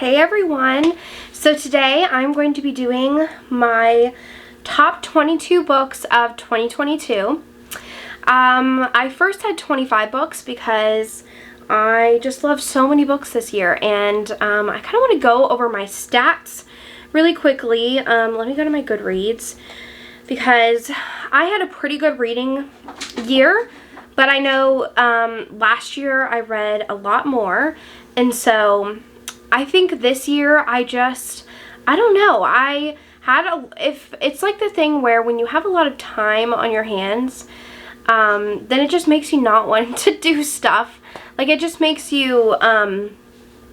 Hey everyone! So today I'm going to be doing my top 22 books of 2022. I first had 25 books because I just love so many books this year, and I kind of want to go over my stats really quickly. Let me go to my Goodreads because I had a pretty good reading year, but I know last year I read a lot more, and so I think this year I don't know, it's like the thing where when you have a lot of time on your hands, then it just makes you not want to do stuff. Like, it just makes you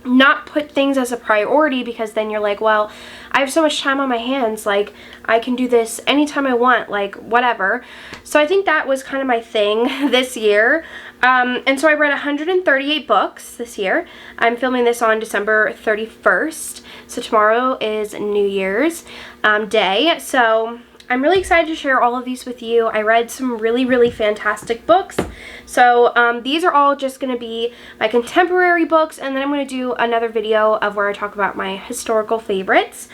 not put things as a priority, because then you're like, well, I have so much time on my hands, like, I can do this anytime I want, like, whatever. So I think that was kind of my thing this year. And so I read 138 books this year. I'm filming this on December 31st, so tomorrow is New Year's Day. So I'm really excited to share all of these with you. I read some really fantastic books. So these are all just going to be my contemporary books, and then I'm going to do another video of where I talk about my historical favorites.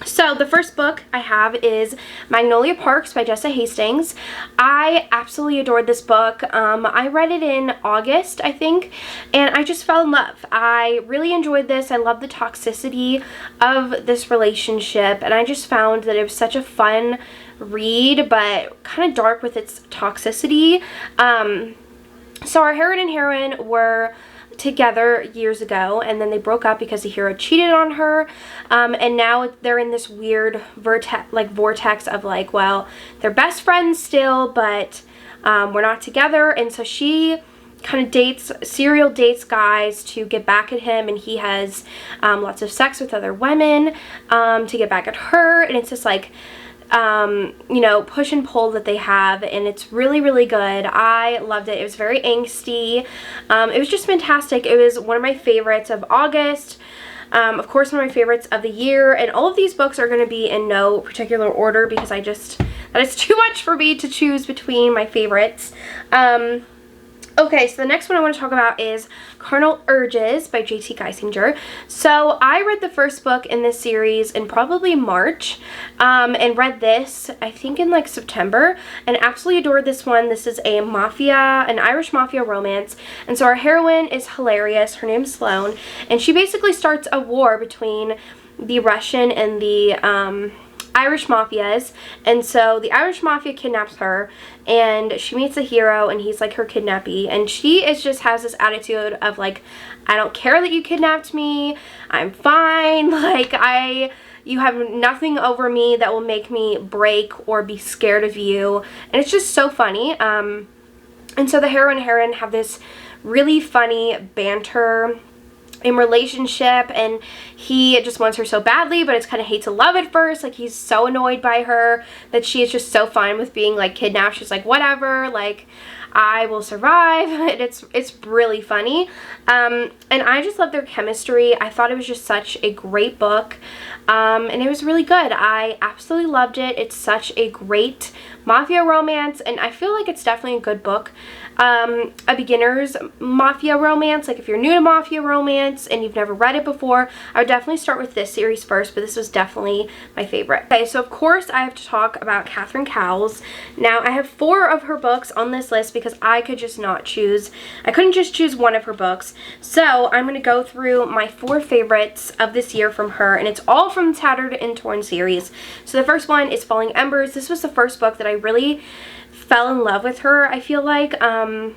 So the first book I have is Magnolia Parks by Jessa Hastings. I absolutely adored this book. I read it in August, I think, and I just fell in love. I really enjoyed this. I love the toxicity of this relationship, and I just found that it was such a fun read, but kind of dark with its toxicity. So our hero and heroine were together years ago, and then they broke up because the hero cheated on her, and now they're in this weird vortex of like, well, they're best friends still, but we're not together. And so she kind of serial dates guys to get back at him, and he has lots of sex with other women to get back at her, and it's just like, you know, push and pull that they have, and it's really good. I loved it. It was very angsty. It was just fantastic. It was one of my favorites of August. Of course, one of my favorites of the year, and all of these books are going to be in no particular order because that is too much for me to choose between my favorites. Okay, so the next one I want to talk about is Carnal Urges by J.T. Geisinger. So I read the first book in this series in probably March, and read this, I think, in like September, and absolutely adored this one. This is an Irish mafia romance, and so our heroine is hilarious. Her name's Sloane, and she basically starts a war between the Russian and the Irish mafias, and so the Irish mafia kidnaps her, and she meets the hero, and he's like her kidnappee, and she just has this attitude of like, I don't care that you kidnapped me, I'm fine, like, you have nothing over me that will make me break or be scared of you, and it's just so funny. And so the hero and heroine have this really funny banter in relationship, and he just wants her so badly, but it's kind of hate to love at first. Like, he's so annoyed by her that she is just so fine with being like kidnapped. She's like, whatever, like, I will survive. And it's really funny, and I just love their chemistry. I thought it was just such a great book, and it was really good. I absolutely loved it. It's such a great mafia romance, and I feel like it's definitely a good book. A beginner's mafia romance, like if you're new to mafia romance and you've never read it before, I would definitely start with this series first, but this was definitely my favorite. Okay, so of course I have to talk about Catherine Cowles. Now, I have 4 of her books on this list because I couldn't just choose one of her books. So I'm going to go through my 4 favorites of this year from her, and it's all from the Tattered and Torn series. So the first one is Falling Embers. This was the first book that I really fell in love with her, I feel like, and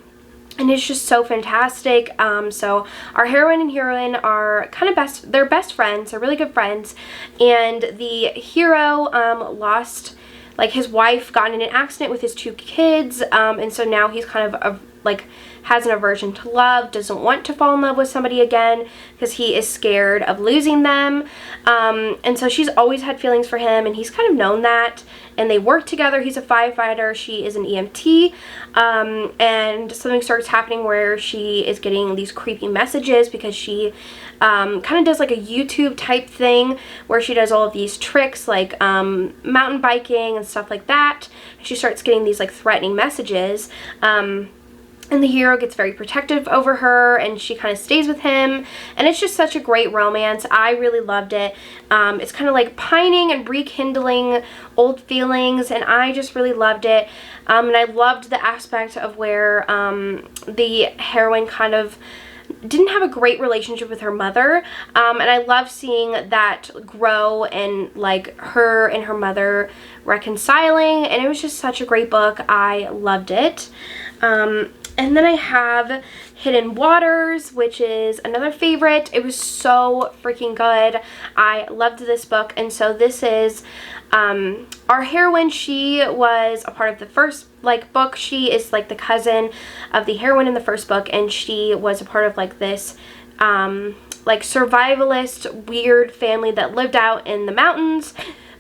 it's just so fantastic. So our heroine and heroine are kind of they're best friends, they're really good friends, and the hero lost, like, his wife got in an accident with his 2 kids, and so now he's kind of like has an aversion to love, doesn't want to fall in love with somebody again because he is scared of losing them, and so she's always had feelings for him, and he's kind of known that, and they work together. He's a firefighter, she is an EMT, and something starts happening where she is getting these creepy messages because she kind of does like a YouTube type thing where she does all of these tricks, like mountain biking and stuff like that. She starts getting these like threatening messages, and the hero gets very protective over her, and she kind of stays with him, and it's just such a great romance. I really loved it. It's kind of like pining and rekindling old feelings, and I just really loved it. And I loved the aspect of where the heroine kind of didn't have a great relationship with her mother, and I love seeing that grow, and like her and her mother reconciling, and it was just such a great book. I loved it. And then I have Hidden Waters, which is another favorite. It was so freaking good. I loved this book. And so this is our heroine. She was a part of the first book. She is like the cousin of the heroine in the first book, and she was a part of like this like survivalist weird family that lived out in the mountains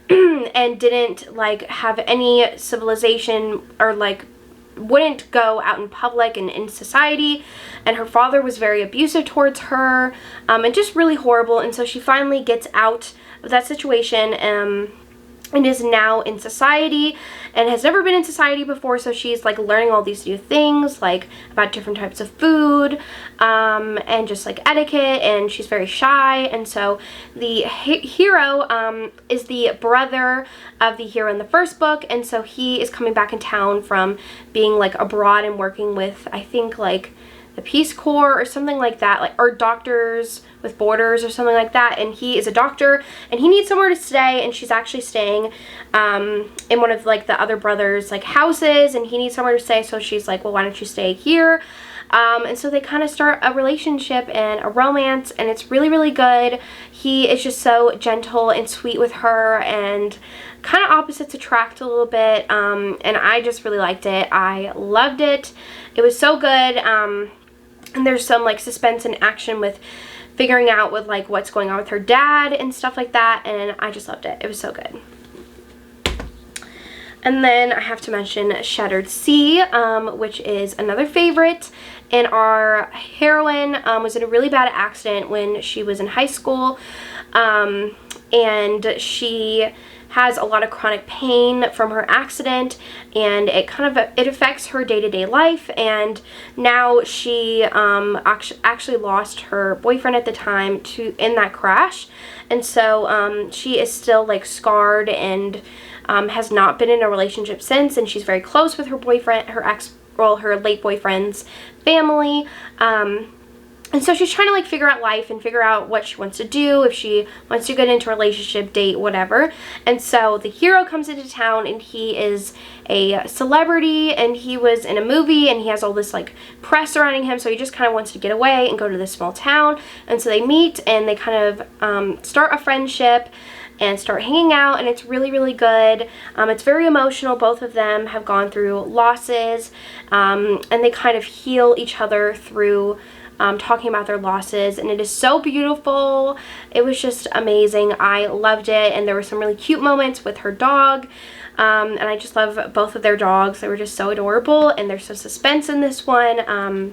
and didn't like have any civilization, or like wouldn't go out in public and in society, and her father was very abusive towards her, and just really horrible. And so she finally gets out of that situation, and is now in society, and has never been in society before, so she's like learning all these new things, like about different types of food, and just like etiquette, and she's very shy. And so the hero is the brother of the hero in the first book, and so he is coming back in town from being like abroad and working with, I think, like the Peace Corps or something like that, like, or Doctors with Borders or something like that. And he is a doctor, and he needs somewhere to stay, and she's actually staying in one of like the other brothers' like houses, and he needs somewhere to stay, so she's like, well, why don't you stay here? And so they kind of start a relationship and a romance, and it's really, really good. He is just so gentle and sweet with her, and kind of opposites attract a little bit, and I just really liked it. I loved it. It was so good. And there's some like suspense and action with figuring out with like what's going on with her dad and stuff like that, and I just loved it. It was so good. And then I have to mention Shattered Sea, which is another favorite. And our heroine was in a really bad accident when she was in high school, and she has a lot of chronic pain from her accident, and it affects her day-to-day life. And now she actually lost her boyfriend at the time in that crash, and so she is still like scarred, and has not been in a relationship since, and she's very close with her boyfriend, her late boyfriend's family. And so she's trying to like figure out life and figure out what she wants to do, if she wants to get into a relationship, date, whatever. And so the hero comes into town, and he is a celebrity, and he was in a movie, and he has all this like press surrounding him, so he just kind of wants to get away and go to this small town. And so they meet, and they kind of start a friendship and start hanging out, and it's really, really good. It's very emotional. Both of them have gone through losses, and they kind of heal each other through talking about their losses, and it is so beautiful. It was just amazing. I loved it, and there were some really cute moments with her dog, and I just love both of their dogs. They were just so adorable, and there's some suspense in this one,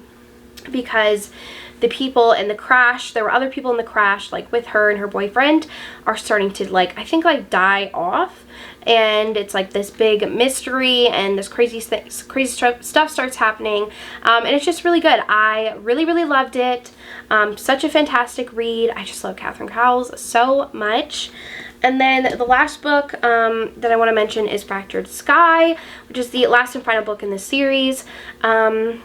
because the people in the crash, there were other people in the crash, like with her and her boyfriend, are starting to like, I think, like die off, and it's like this big mystery, and this crazy stuff starts happening, and it's just really good. I really, really loved it. Such a fantastic read. I just love Catherine Cowles so much. And then the last book that I want to mention is Fractured Sky, which is the last and final book in this series, and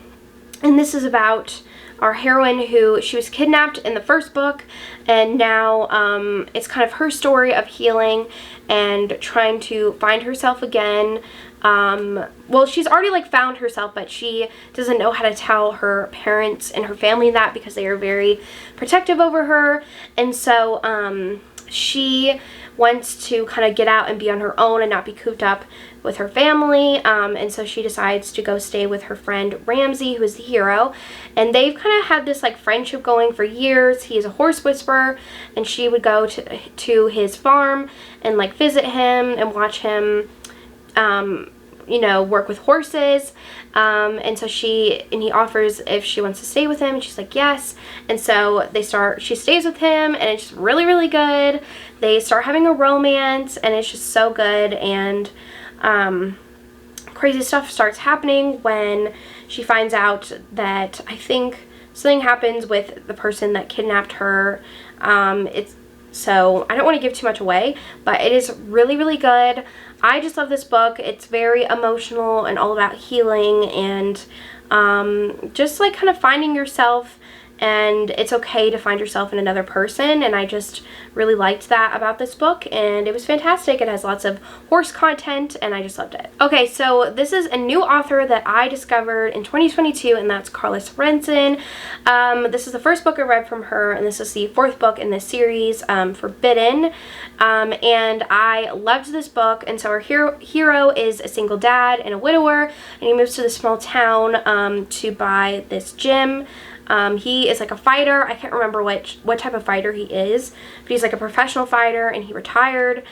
this is about our heroine who, she was kidnapped in the first book, and now it's kind of her story of healing and trying to find herself again. Well, she's already like found herself, but she doesn't know how to tell her parents and her family that, because they are very protective over her. And so she wants to kind of get out and be on her own and not be cooped up with her family, and so she decides to go stay with her friend Ramsey, who is the hero, and they've kind of had this like friendship going for years. He is a horse whisperer, and she would go to his farm and like visit him and watch him you know, work with horses, and so he offers if she wants to stay with him, and she's like yes. And so she stays with him, and it's just really, really good. They start having a romance, and it's just so good, and crazy stuff starts happening when she finds out that, I think, something happens with the person that kidnapped her. So I don't want to give too much away, but it is really, really good. I just love this book. It's very emotional and all about healing and just like kind of finding yourself, and it's okay to find yourself in another person, and I just really liked that about this book, and it was fantastic. It has lots of horse content, and I just loved it. Okay, so this is a new author that I discovered in 2022, and that's Heartless. This is the first book I read from her, and this is the 4th book in this series, Forbidden, and I loved this book. And so our hero is a single dad and a widower, and he moves to this small town to buy this gym. He is like a fighter. I can't remember what type of fighter he is, but he's like a professional fighter, and he retired.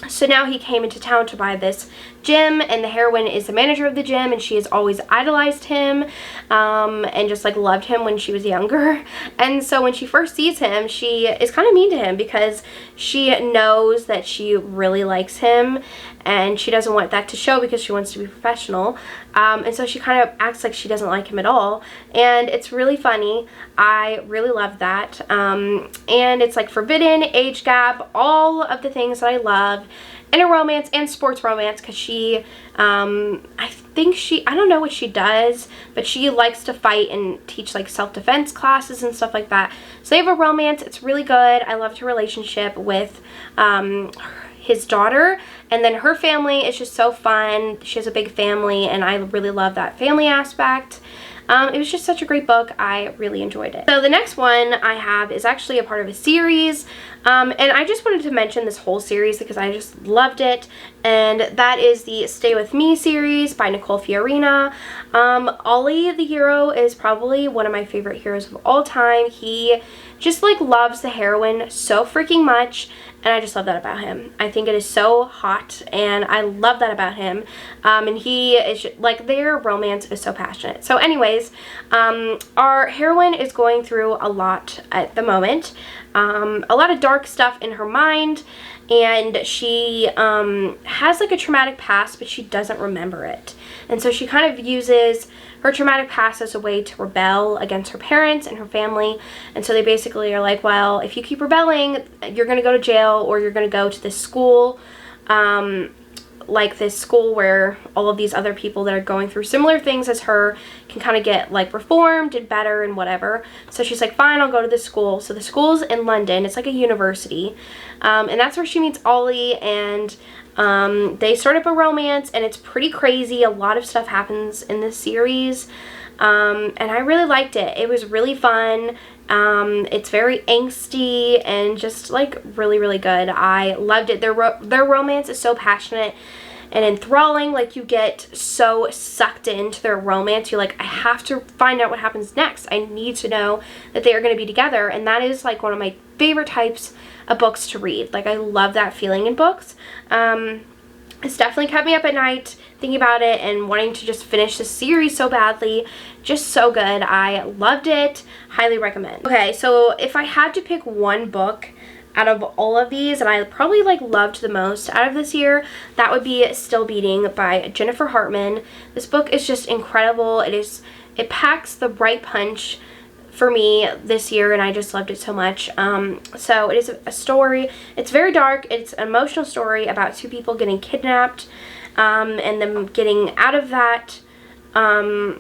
So now he came into town to buy this gym, and the heroine is the manager of the gym, and she has always idolized him and just like loved him when she was younger. And so when she first sees him, she is kind of mean to him because she knows that she really likes him, and she doesn't want that to show because she wants to be professional. And so she kind of acts like she doesn't like him at all, and it's really funny. I really love that. And it's like forbidden, age gap, all of the things that I love in a romance and sports romance, because she, I don't know what she does, but she likes to fight and teach like self-defense classes and stuff like that. So they have a romance. It's really good. I loved her relationship with his daughter, and then her family is just so fun. She has a big family, and I really love that family aspect. It was just such a great book. I really enjoyed it. So the next one I have is actually a part of a series, and I just wanted to mention this whole series because I just loved it, and that is the Stay With Me series by Nicole Fiorina. Ollie, the hero, is probably one of my favorite heroes of all time. He just like loves the heroine so freaking much, and I just love that about him. I think it is so hot, and I love that about him. And he is like, their romance is so passionate. So anyways, our heroine is going through a lot at the moment. A lot of dark stuff in her mind, and she has like a traumatic past, but she doesn't remember it. And so she kind of uses her traumatic past as a way to rebel against her parents and her family. And so they basically are like, well, if you keep rebelling, you're going to go to jail, or you're going to go to this school, like this school where all of these other people that are going through similar things as her can kind of get like reformed and better and whatever. So she's like, fine, I'll go to this school. So the school's in London. It's like a university, and that's where she meets Ollie, and they start up a romance, and it's pretty crazy. A lot of stuff happens in this series, and I really liked it. It was really fun. It's very angsty and just like really, really good. I loved it. Their romance is so passionate and enthralling. Like, you get so sucked into their romance. You're like, I have to find out what happens next. I need to know that they are going to be together. And that is like one of my favorite types of books to read. Like, I love that feeling in books. It's definitely kept me up at night thinking about it and wanting to just finish this series so badly. Just so good. I loved it. Highly recommend. Okay, so if I had to pick one book out of all of these that I probably like loved the most out of this year, that would be Still Beating by Jennifer Hartman. This book is just incredible. It packs the right punch for me this year, and I just loved it so much. So it is a story. It's very dark. It's an emotional story about two people getting kidnapped, and them getting out of that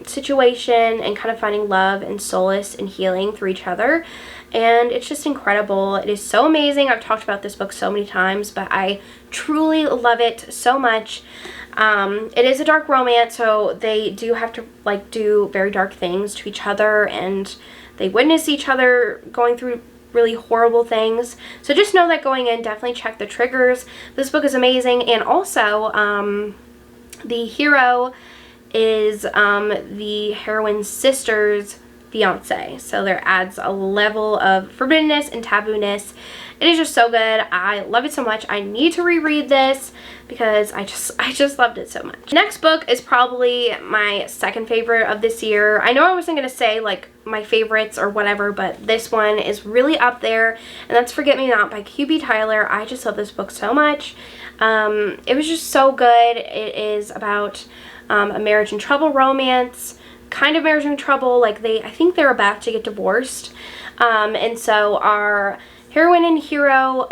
situation and kind of finding love and solace and healing through each other. And it's just incredible. It is so amazing. I've talked about this book so many times, but I truly love it so much. It is a dark romance, so they do have to like do very dark things to each other, and they witness each other going through really horrible things. So just know that going in, definitely check the triggers. This book is amazing. And also, the hero is the heroine's sister's fiance. So there adds a level of forbiddenness and tabooness. It is just so good. I love it so much. I need to reread this because I just loved it so much. Next book is probably my second favorite of this year. I know I wasn't gonna say like my favorites or whatever, but this one is really up there, and that's Forget Me Not by QB Tyler. I just love this book so much. It was just so good. It is about a marriage in trouble romance, kind of marriage in trouble, like I think they're about to get divorced, and so our heroine and hero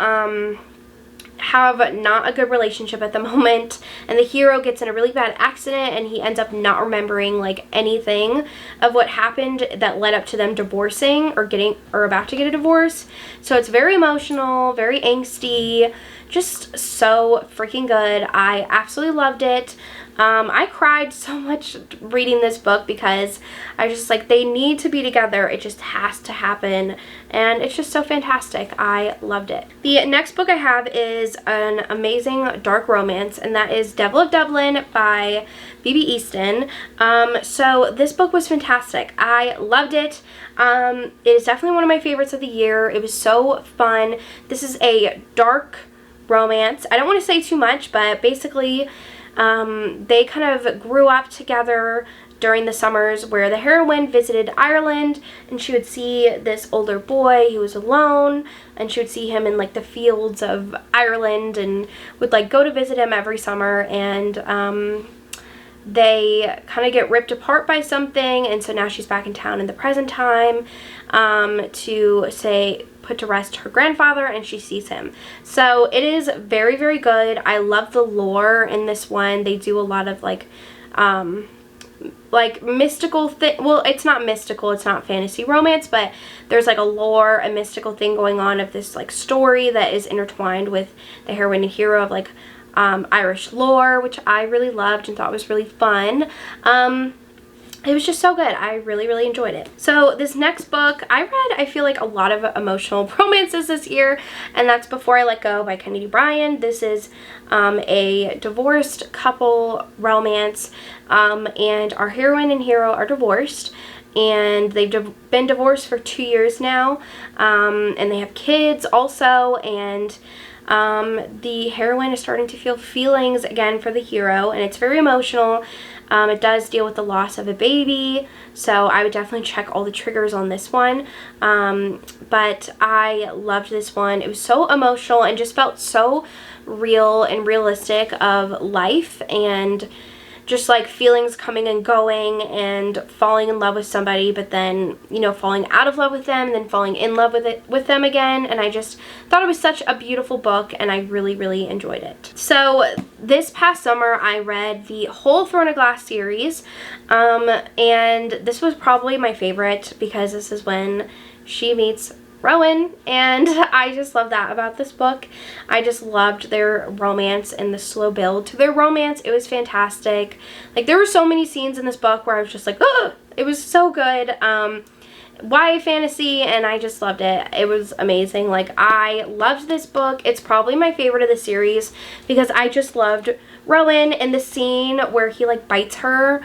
have not a good relationship at the moment, and the hero gets in a really bad accident and he ends up not remembering like anything of what happened that led up to them divorcing or about to get a divorce. So it's very emotional, very angsty, just so freaking good. I absolutely loved it. I cried so much reading this book because I just like, they need to be together. It just has to happen, and it's just so fantastic. I loved it. The next book I have is an amazing dark romance, and that is Devil of Dublin by Phoebe Easton. So this book was fantastic. I loved it. It is definitely one of my favorites of the year. It was so fun. This is a dark romance. I don't want to say too much, but basically they kind of grew up together during the summers where the heroine visited Ireland, and she would see this older boy who was alone, and she would see him in like the fields of Ireland and would like go to visit him every summer, and they kind of get ripped apart by something, and so now she's back in town in the present time to put to rest her grandfather, and she sees him. So it is very, very good. I love the lore in this one. They do a lot of like mystical thing. Well, it's not mystical, it's not fantasy romance, but there's like a lore, a mystical thing going on of this like story that is intertwined with the heroine and hero of like Irish lore, which I really loved and thought was really fun. It was just so good. I really, really enjoyed it. So this next book, I feel like a lot of emotional romances this year, and that's Before I Let Go by Kennedy Bryan. This is a divorced couple romance, and our heroine and hero are divorced, and they've been divorced for 2 years now, and they have kids also, and the heroine is starting to feel feelings again for the hero, and it's very emotional. It does deal with the loss of a baby, so I would definitely check all the triggers on this one. But I loved this one. It was so emotional and just felt so real and realistic of life, and just like feelings coming and going and falling in love with somebody, but then, you know, falling out of love with them and then falling in love with them again. And I just thought it was such a beautiful book, and I really, really enjoyed it. So this past summer I read the whole Throne of Glass series, and this was probably my favorite because this is when she meets Rowan, and I just love that about this book. I just loved their romance and the slow build to their romance. It was fantastic. Like, there were so many scenes in this book where I was just like, oh, it was so good. YA fantasy, and I just loved it. It was amazing. Like, I loved this book. It's probably my favorite of the series because I just loved Rowan and the scene where he like bites her.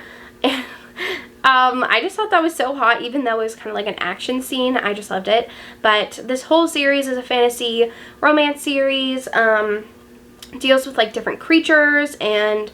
I just thought that was so hot, even though it was kind of like an action scene. I just loved it. But this whole series is a fantasy romance series. Deals with like different creatures, and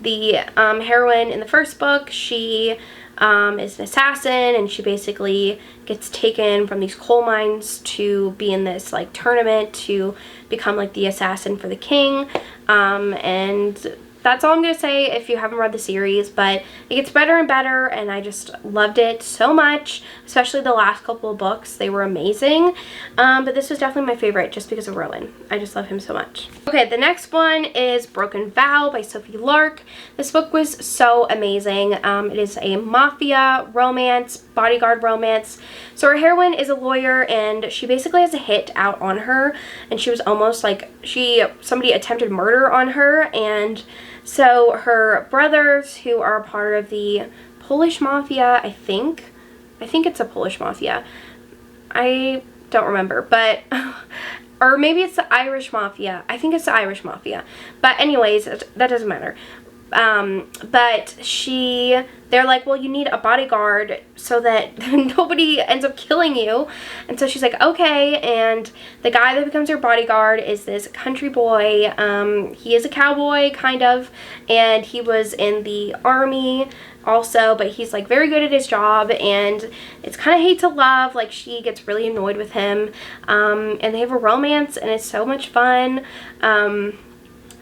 the heroine in the first book, she is an assassin, and she basically gets taken from these coal mines to be in this like tournament to become like the assassin for the king, and that's all I'm going to say if you haven't read the series, but it gets better and better, and I just loved it so much, especially the last couple of books. They were amazing, but this was definitely my favorite just because of Rowan. I just love him so much. Okay, the next one is Broken Vow by Sophie Lark. This book was so amazing. It is a mafia romance, bodyguard romance. So our heroine is a lawyer, and she basically has a hit out on her, and she was almost like somebody attempted murder on her, and so her brothers, who are a part of the Polish mafia, I think it's a Polish mafia. I don't remember, but or maybe it's the Irish mafia. I think it's the Irish mafia. But anyways, that doesn't matter. But they're like, well, you need a bodyguard so that nobody ends up killing you. And so she's like, okay. And the guy that becomes her bodyguard is this country boy. He is a cowboy, kind of, and he was in the army also, but he's like very good at his job, and it's kind of hate to love. Like, she gets really annoyed with him, and they have a romance, and it's so much fun.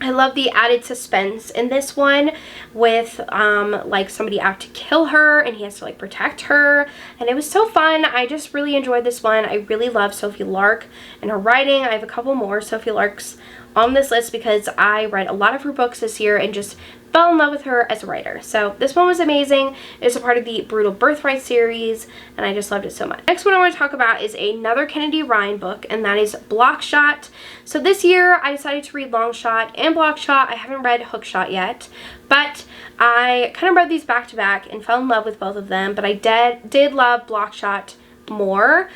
I love the added suspense in this one with like somebody out to kill her, and he has to like protect her, and it was so fun. I just really enjoyed this one. I really love Sophie Lark and her writing. I have a couple more Sophie Larks on this list because I read a lot of her books this year and just fell in love with her as a writer. So this one was amazing. It's a part of the Brutal Birthright series, and I just loved it so much. Next one I want to talk about is another Kennedy Ryan book, and that is Blockshot. So this year I decided to read Longshot and Blockshot. I haven't read Hookshot yet, but I kind of read these back to back and fell in love with both of them. But I did love Blockshot more,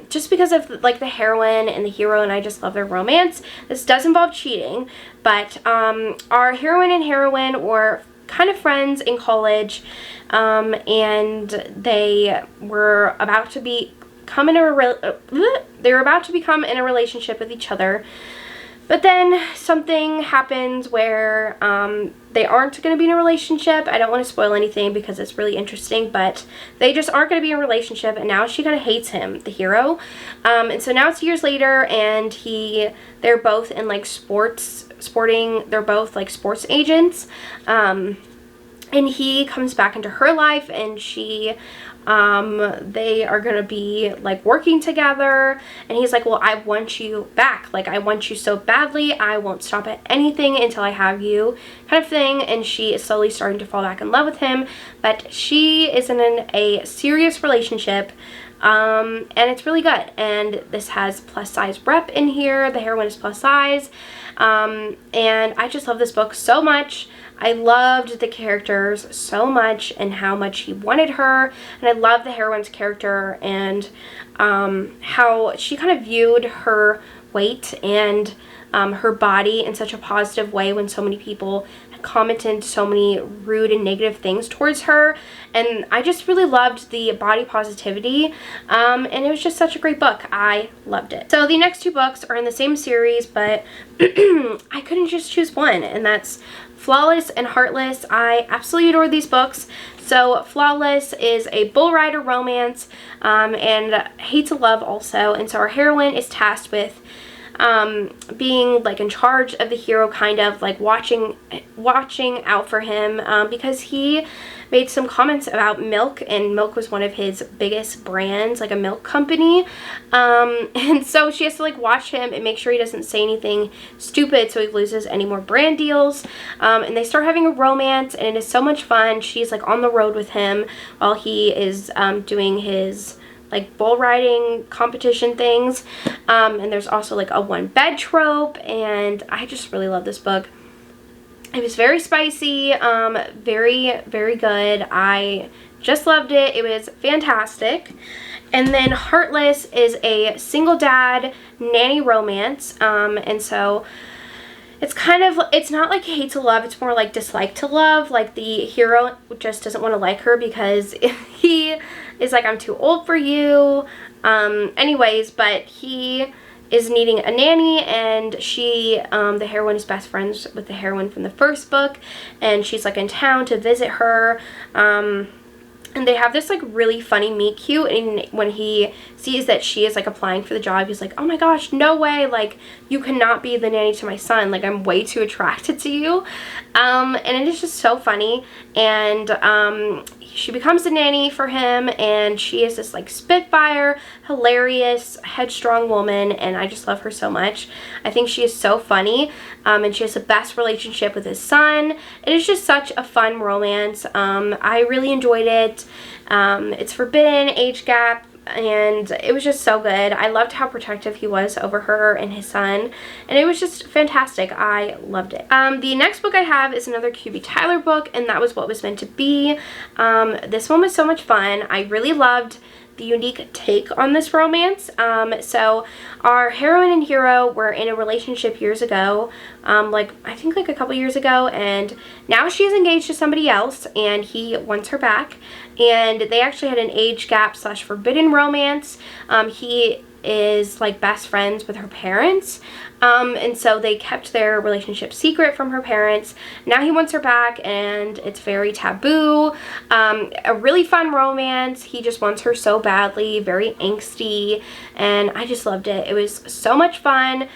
just because of like the heroine and the hero, and I just love their romance. This does involve cheating, but our heroine and heroine were kind of friends in college, and they were about to become in a relationship with each other. But then something happens where they aren't going to be in a relationship. I don't want to spoil anything because it's really interesting, but they just aren't going to be in a relationship, and now she kind of hates him, the hero. And so now it's years later, and they're both in like they're both like sports agents. And he comes back into her life, and they are gonna be like working together, and he's like, well, I want you back, like I want you so badly, I won't stop at anything until I have you, kind of thing. And she is slowly starting to fall back in love with him, but she is in a serious relationship, and it's really good. And this has plus size rep in here. The heroine is plus size, and I just love this book so much. I loved the characters so much and how much he wanted her, and I love the heroine's character and how she kind of viewed her weight and her body in such a positive way when so many people had commented so many rude and negative things towards her. And I just really loved the body positivity, and it was just such a great book. I loved it. So the next two books are in the same series, but I couldn't just choose one, and that's Flawless and Heartless. I absolutely adore these books. So Flawless is a bull rider romance, and hate to love also. And so our heroine is tasked with being like in charge of the hero, kind of like watching out for him, because he made some comments about milk, and milk was one of his biggest brands, like a milk company, and so she has to like watch him and make sure he doesn't say anything stupid so he loses any more brand deals. And they start having a romance, and it is so much fun. She's like on the road with him while he is doing his like bull riding competition things, and there's also like a one bed trope, and I just really love this book. It was very spicy, very, very good. I just loved it. It was fantastic. And then Heartless is a single dad nanny romance, and so it's kind of, it's not like hate to love, it's more like dislike to love. Like the hero just doesn't want to like her because he is like, I'm too old for you. Anyways, but he is needing a nanny, and she, the heroine is best friends with the heroine from the first book, and she's like in town to visit her. And they have this like really funny meet cute, and when he sees that she is like applying for the job, he's like, oh my gosh, no way, like you cannot be the nanny to my son, like I'm way too attracted to you. And it is just so funny. And she becomes a nanny for him, and she is this like spitfire, hilarious, headstrong woman, and I just love her so much. I think she is so funny, and she has the best relationship with his son. It is just such a fun romance. I really enjoyed it. It's forbidden, age gap, and it was just so good. I loved how protective he was over her and his son, and it was just fantastic. I loved it. The next book I have is another QB Tyler book, and that was What Was Meant to Be. This one was so much fun. I really loved unique take on this romance. So our heroine and hero were in a relationship years ago, like I think like a couple years ago, and now she's engaged to somebody else and he wants her back, and they actually had an age gap / forbidden romance. He is like best friends with her parents, and so they kept their relationship secret from her parents. Now he wants her back and it's very taboo. A really fun romance. He just wants her so badly, very angsty, and I just loved it. It was so much fun.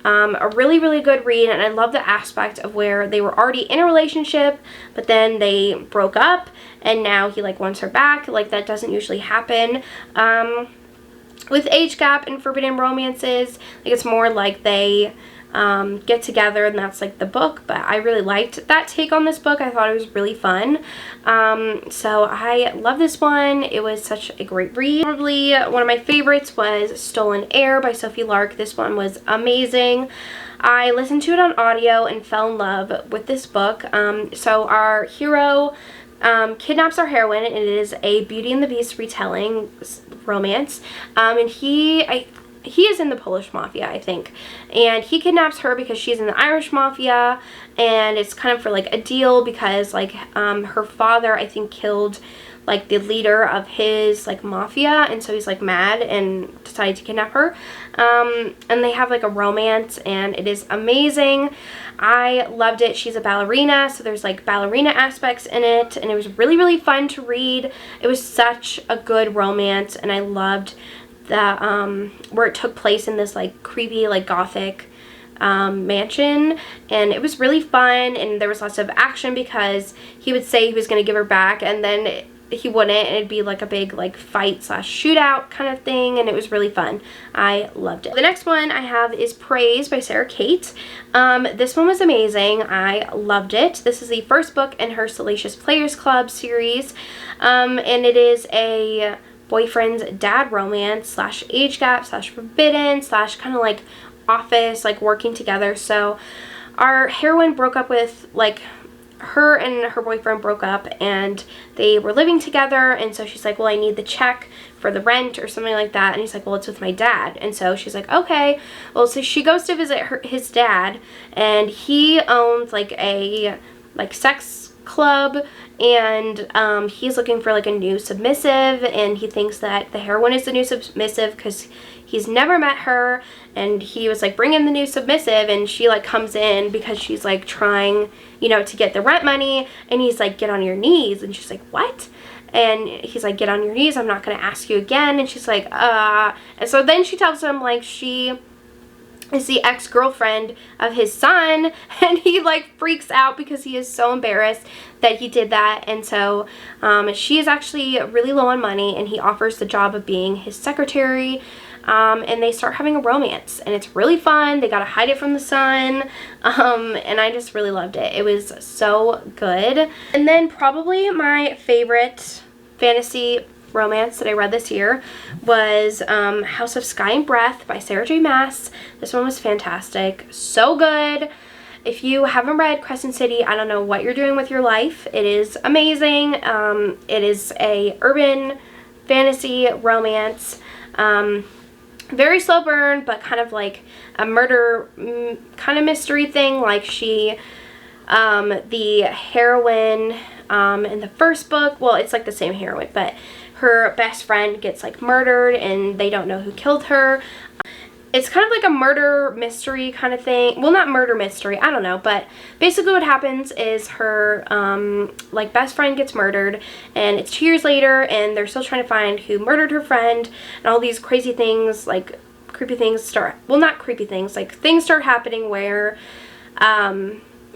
A really, really good read, and I love the aspect of where they were already in a relationship, but then they broke up and now he like wants her back. Like, that doesn't usually happen with age gap and forbidden romances. Like, it's more like they get together and that's like the book. But I really liked that take on this book. I thought it was really fun. So I love this one. It was such a great read. Probably one of my favorites was Stolen Air by Sophie Lark. This one was amazing. I listened to it on audio and fell in love with this book. So our hero kidnaps our heroine, and it is a Beauty and the Beast retelling romance, and he is in the Polish mafia, I think, and he kidnaps her because she's in the Irish mafia, and it's kind of for like a deal because like her father, I think, killed like the leader of his like mafia, and so he's like mad and decided to kidnap her, and they have like a romance, and it is amazing. I loved it. She's a ballerina, so there's like ballerina aspects in it, and it was really, really fun to read. It was such a good romance, and I loved the where it took place in this like creepy like gothic mansion, and it was really fun, and there was lots of action because he would say he was going to give her back and then he wouldn't, and it'd be like a big like fight / shootout kind of thing, and it was really fun. I loved it. The next one I have is Praise by Sarah Kate. This one was amazing. I loved it. This is the first book in her Salacious Players Club series, and it is a boyfriend's dad romance / age gap / forbidden / kind of like office, like working together. So our heroine broke up with, like, her and her boyfriend broke up and they were living together, and so she's like, well, I need the check for the rent or something like that, and he's like, well, it's with my dad. And so she's like, okay. Well, so she goes to visit his dad, and he owns like a sex club, and he's looking for like a new submissive, and he thinks that the heroine is the new submissive because he's never met her, and he was like, bring in the new submissive, and she like comes in because she's like trying, you know, to get the rent money, and he's like, get on your knees, and she's like, what? And he's like, get on your knees, I'm not gonna ask you again. And she's like, and so then she tells him like she is the ex-girlfriend of his son, and he like freaks out because he is so embarrassed that he did that. And so she is actually really low on money, and he offers the job of being his secretary, and they start having a romance, and it's really fun. They gotta hide it from the son, and I just really loved it. It was so good. And then probably my favorite fantasy romance that I read this year was House of Sky and Breath by Sarah J. Maas. This one was fantastic. So good. If you haven't read Crescent City, I don't know what you're doing with your life. It is amazing. It is a urban fantasy romance. Very slow burn, but kind of like a murder kind of mystery thing. Like she, the heroine in the first book, well, it's like the same heroine, but her best friend gets like murdered and they don't know who killed her. It's kind of like a murder mystery kind of thing. Well, not murder mystery, I don't know, but basically what happens is her like best friend gets murdered, and it's 2 years later, and they're still trying to find who murdered her friend, and all these crazy things, like creepy things start, well, not creepy things, like things start happening where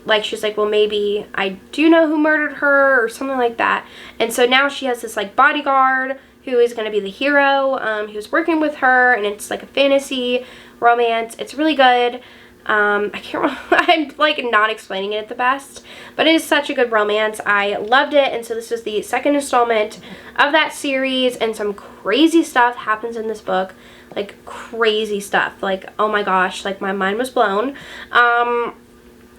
like she's like, well, maybe I do know who murdered her or something like that. And so now she has this like bodyguard who is going to be the hero, who's working with her, and it's like a fantasy romance. It's really good. I can't, I'm like not explaining it the best, but it is such a good romance. I loved it, and so this is the second installment of that series, and some crazy stuff happens in this book, like crazy stuff, like, oh my gosh, like my mind was blown.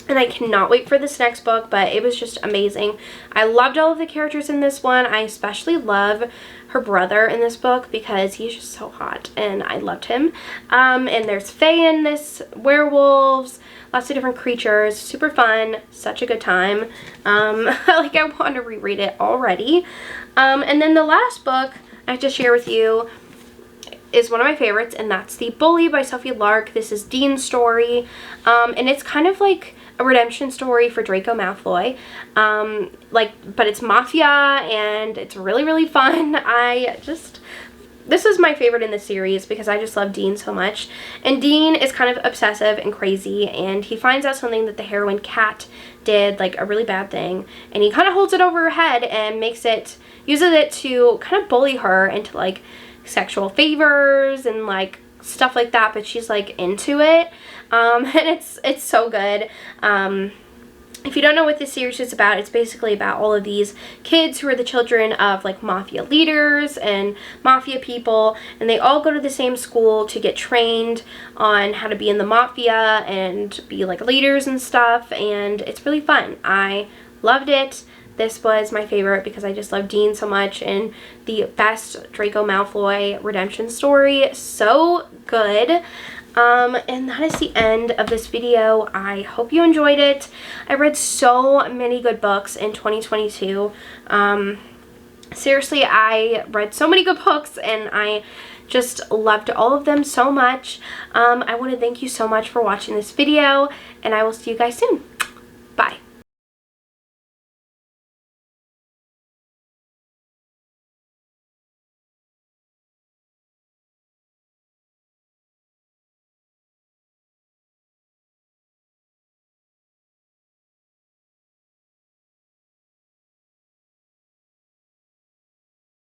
and I cannot wait for this next book, but it was just amazing. I loved all of the characters in this one. I especially love her brother in this book because he's just so hot, and I loved him. And there's Fae in this, werewolves, lots of different creatures, super fun, such a good time. Like, I want to reread it already. And then the last book I have to share with you is one of my favorites, and that's The Bully by Sophie Lark. This is Dean's story, and it's kind of like a redemption story for Draco Malfoy, but it's mafia, and it's really, really fun. This is my favorite in the series because I just love Dean so much. And Dean is kind of obsessive and crazy, and he finds out something that the heroine Kat did, like a really bad thing, and he kind of holds it over her head and uses it to kind of bully her into like sexual favors and like stuff like that, but she's like into it. And it's so good. If you don't know what this series is about, it's basically about all of these kids who are the children of like mafia leaders and mafia people, and they all go to the same school to get trained on how to be in the mafia and be like leaders and stuff, and it's really fun. I loved it. This was my favorite because I just love Dean so much, and the best Draco Malfoy redemption story. So good. And that is the end of this video. I hope you enjoyed it. I read so many good books in 2022. Seriously, I read so many good books, and I just loved all of them so much. I want to thank you so much for watching this video, and I will see you guys soon.